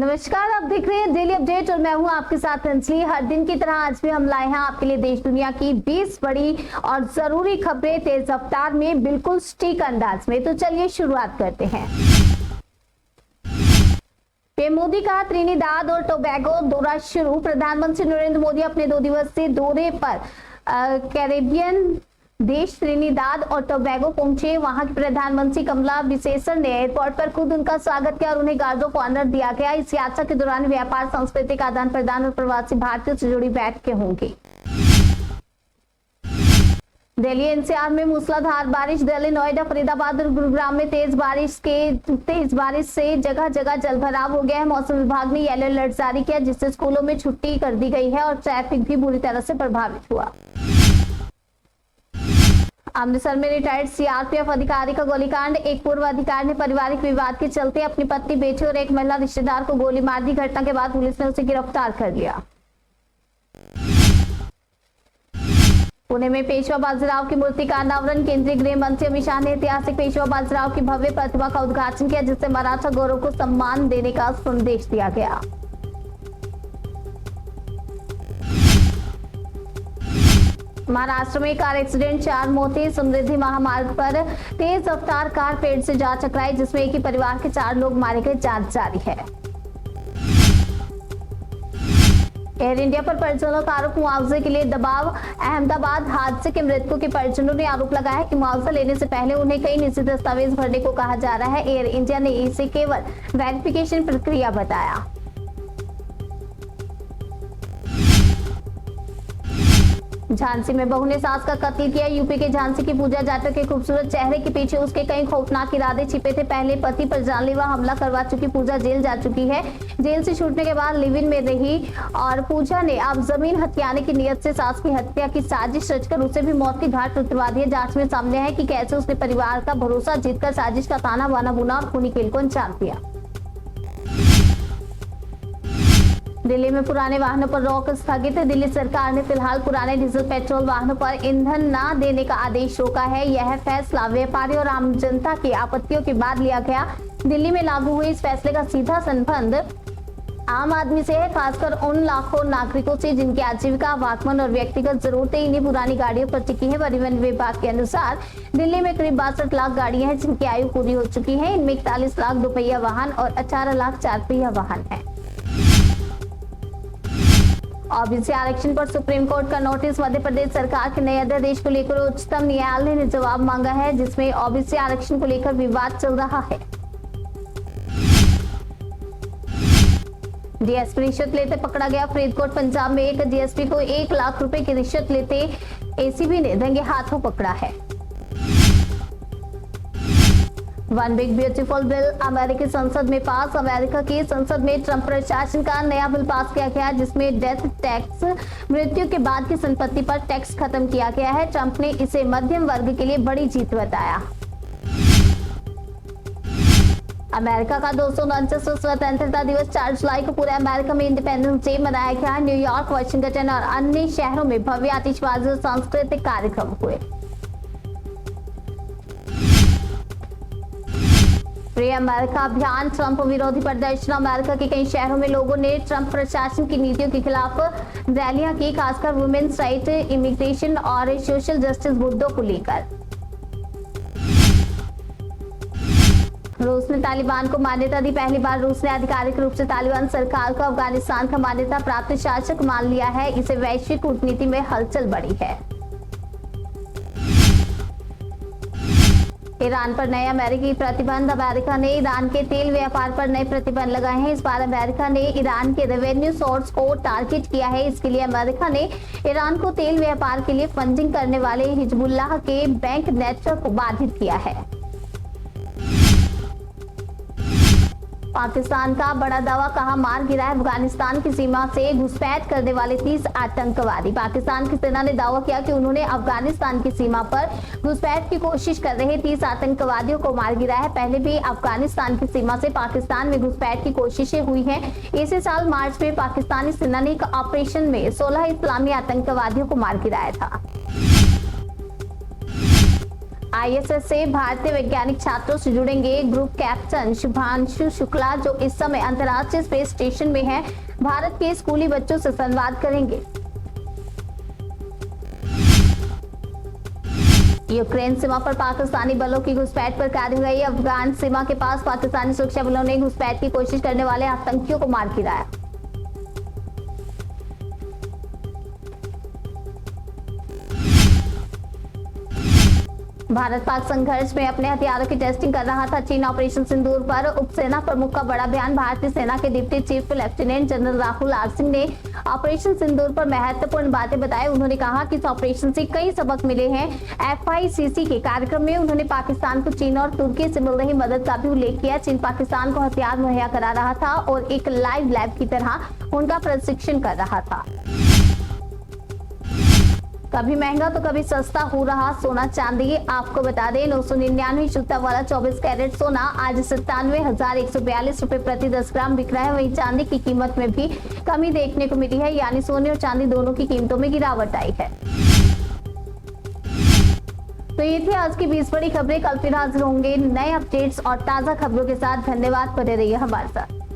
नमस्कार, आप देख रहे हैं डेली अपडेट और मैं हूं आपके साथ अंजलि। हर दिन की तरह आज भी हम लाए हैं आपके लिए देश दुनिया की 20 बड़ी और जरूरी खबरें तेज रफ्तार में, बिल्कुल सटीक अंदाज में। तो चलिए शुरुआत करते हैं। पीएम मोदी का त्रिनिदाद और टोबैगो दौरा शुरू। प्रधानमंत्री नरेंद्र मोदी अपने 2 दिवसीय दौरे पर कैरेबियन देश त्रिनिदाद और टोबैगो पहुंचे। वहां की प्रधानमंत्री कमला विसेसर ने एयरपोर्ट पर खुद उनका स्वागत किया और उन्हें गार्ड ऑफ ऑनर दिया गया। इस यात्रा के दौरान व्यापार, सांस्कृतिक आदान प्रदान और प्रवासी भारतीयों से जुड़ी बैठकें होंगी। दिल्ली एनसीआर में मूसलाधार बारिश। दिल्ली, नोएडा, फरीदाबाद और गुरुग्राम में तेज बारिश से जगह जगह जलभराव हो गया है। मौसम विभाग ने येलो अलर्ट जारी किया, जिससे स्कूलों में छुट्टी कर दी गई है और ट्रैफिक भी बुरी तरह से प्रभावित हुआ। अमृतसर में रिटायर्ड सीआरपीएफ अधिकारी का गोलीकांड। एक पूर्व अधिकारी ने पारिवारिक विवाद के चलते अपनी पत्नी, बेटे और एक महिला रिश्तेदार को गोली मार दी। घटना के बाद पुलिस ने उसे गिरफ्तार कर लिया। पुणे में पेशवा बाजीराव की मूर्ति का अनावरण। केंद्रीय गृह मंत्री अमित शाह ने ऐतिहासिक पेशवा बाजीराव की भव्य प्रतिमा का उद्घाटन किया, जिससे मराठा गौरव को सम्मान देने का संदेश दिया गया। महाराष्ट्र में कार एक्सीडेंट, 4 मौतें। समृद्धि महामार्ग पर तेज रफ्तार कार पेड़ से जा टकराई, जिसमें एक ही परिवार के 4 लोग मारे गए। जांच जारी है। एयर इंडिया पर परिजनों का आरोप, मुआवजे के लिए दबाव। अहमदाबाद हादसे के मृतकों के परिजनों ने आरोप लगाया कि मुआवजा लेने से पहले उन्हें कई निजी दस्तावेज भरने को कहा जा रहा है। एयर इंडिया ने इसे केवल वेरिफिकेशन प्रक्रिया बताया। झांसी में बहू ने सास का कत्ल किया। यूपी के झांसी की पूजा जाटव के खूबसूरत चेहरे के पीछे उसके कई खौफनाक इरादे छिपे थे। पहले पति पर जानलेवा हमला करवा चुकी पूजा जेल जा चुकी है। जेल से छूटने के बाद लिव इन में रही और पूजा ने अब जमीन हथियाने की नियत से सास की हत्या की साजिश रचकर उसे भी मौत के घाट उतरवा दिया। जांच में सामने है कि कैसे उसने परिवार का भरोसा जीतकर साजिश का ताना बाना बुना और खूनी खेल को अंजाम दिया। दिल्ली में पुराने वाहनों पर रोक स्थगित। दिल्ली सरकार ने फिलहाल पुराने डीजल पेट्रोल वाहनों पर ईंधन न देने का आदेश रोका है। यह फैसला व्यापारी और आम जनता की आपत्तियों के बाद लिया गया। दिल्ली में लागू हुए इस फैसले का सीधा संबंध आम आदमी से है, खासकर उन लाखों नागरिकों से जिनकी आजीविका, वाहन और व्यक्तिगत जरूरतें इन्हीं पुरानी गाड़ियों पर टिकी है। परिवहन विभाग के अनुसार दिल्ली में करीब 62 लाख गाड़ियां हैं जिनकी आयु पूरी हो चुकी है। इनमें 41 लाख दोपहिया वाहन और 18 लाख 4 पहिया वाहन है। ओबीसी आरक्षण पर सुप्रीम कोर्ट का नोटिस। मध्य प्रदेश सरकार के नए अध्यादेश को लेकर उच्चतम न्यायालय ने जवाब मांगा है, जिसमें ओबीसी आरक्षण को लेकर विवाद चल रहा है। डीएसपी रिश्वत लेते पकड़ा गया। फरीदकोट पंजाब में एक डीएसपी को 1 लाख रुपए की रिश्वत लेते एसीबी ने रंगे हाथों पकड़ा है। वन बिग ब्यूटीफुल बिल अमेरिकी संसद में पास। अमेरिका की संसद में ट्रंप प्रशासन का नया बिल पास किया गया, जिसमें डेथ टैक्स, मृत्यु के बाद की संपत्ति पर टैक्स खत्म किया गया है। ट्रंप ने इसे मध्यम वर्ग के लिए बड़ी जीत बताया। अमेरिका का 249वां स्वतंत्रता दिवस 4 जुलाई को पूरे अमेरिका में इंडिपेंडेंस डे मनाया गया। न्यूयॉर्क, वाशिंगटन और अन्य शहरों में भव्य आतिशबाजी और सांस्कृतिक कार्यक्रम हुए। फ्री अमेरिका अभियान, ट्रंप विरोधी प्रदर्शन। अमेरिका के कई शहरों में लोगों ने ट्रंप प्रशासन की नीतियों के खिलाफ रैलियां की, खासकर वुमेन्स राइट, इमिग्रेशन और सोशल जस्टिस मुद्दों को लेकर। रूस ने तालिबान को मान्यता दी। पहली बार रूस ने आधिकारिक रूप से तालिबान सरकार को अफगानिस्तान का मान्यता प्राप्त शासक मान लिया है। इसे वैश्विक कूटनीति में हलचल बढ़ी है। ईरान पर नए अमेरिकी प्रतिबंध। अमेरिका ने ईरान के तेल व्यापार पर नए प्रतिबंध लगाए हैं। इस बार अमेरिका ने ईरान के रेवेन्यू सोर्स को टारगेट किया है। इसके लिए अमेरिका ने ईरान को तेल व्यापार के लिए फंडिंग करने वाले हिजबुल्लाह के बैंक नेटवर्क को बाधित किया है। पाकिस्तान का बड़ा दावा, कहा मार गिरा है अफगानिस्तान की सीमा से घुसपैठ करने वाले 30 आतंकवादी। पाकिस्तान की सेना ने दावा किया कि उन्होंने अफगानिस्तान की सीमा पर घुसपैठ की कोशिश कर रहे 30 आतंकवादियों को मार गिरा है। पहले भी अफगानिस्तान की सीमा से पाकिस्तान में घुसपैठ की कोशिशें हुई हैं। इसी साल मार्च में पाकिस्तानी सेना ने एक ऑपरेशन में 16 इस्लामी आतंकवादियों को मार गिराया था। ISS से भारतीय वैज्ञानिक छात्रों से जुड़ेंगे ग्रुप कैप्टन शुभांशु शुक्ला, जो इस समय अंतर्राष्ट्रीय स्पेस स्टेशन में हैं। भारत के स्कूली बच्चों से संवाद करेंगे। यूक्रेन सीमा पर पाकिस्तानी बलों की घुसपैठ पर कार्रवाई। अफगान सीमा के पास पाकिस्तानी सुरक्षा बलों ने घुसपैठ की कोशिश करने वाले आतंकियों को मार गिराया। भारत पाक संघर्ष में अपने हथियारों की टेस्टिंग कर रहा था चीन। ऑपरेशन सिंदूर पर उपसेना प्रमुख का बड़ा बयान। भारतीय सेना के deputy chief lieutenant general Rahul R Singh ने ऑपरेशन सिंदूर पर महत्वपूर्ण बातें बताई। उन्होंने कहा कि इस ऑपरेशन से कई सबक मिले हैं। FICC के कार्यक्रम में उन्होंने पाकिस्तान को चीन और तुर्की से मिल रही मदद का भी उल्लेख किया। चीन पाकिस्तान को हथियार मुहैया करा रहा था और एक लाइव लैब की तरह उनका प्रशिक्षण कर रहा था। कभी महंगा तो कभी सस्ता हो रहा सोना चांदी। आपको बता दें 999 शुद्धता वाला 24 कैरेट सोना आज 97,142 रुपए प्रति 10 ग्राम बिक रहा है। वहीं चांदी की कीमत में भी कमी देखने को मिली है, यानी सोने और चांदी दोनों की कीमतों में गिरावट आई है। तो ये थी आज की 20 बड़ी खबरें। कल फिर हाजिर होंगे नए अपडेट्स और ताजा खबरों के साथ। धन्यवाद, बने रहिए हमारे साथ।